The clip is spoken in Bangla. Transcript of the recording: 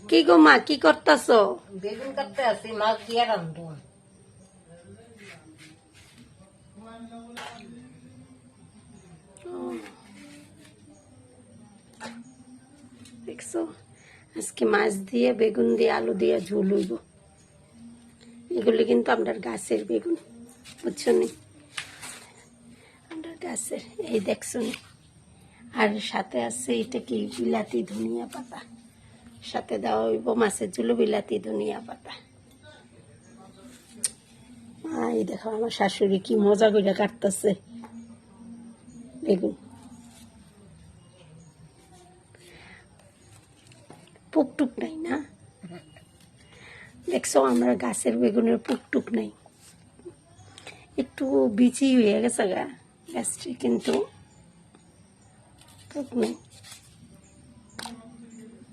কি গো মা, কি করতাছো? বেগুন কাটতে আছি, মাছ দিয়ে রান্ধবো। দেখছো, আজকে মাছ দিয়ে বেগুন দিয়ে আলু দিয়ে ঝোল হইব। এগুলি কিন্তু আমরা গাছের বেগুন, বুঝছো নি? আমরা গাছের, এই দেখছো নি? আর সাথে আছে এটা কি, বিলাতি ধনিয়া পাতা। সাথে দেওয়া হইব মাছের ঝোল, বিলাতি ধনিয়া পাতা। এই দেখো আমার শাশুড়ি কি মজা করে কাটতেছে বেগুন। পুকটুক নাই না? দেখছো আমরা গাছের বেগুনের পুকটুক নাই, একটু বিচি হয়ে গেছে গা গাছটি, কিন্তু পুক নেই।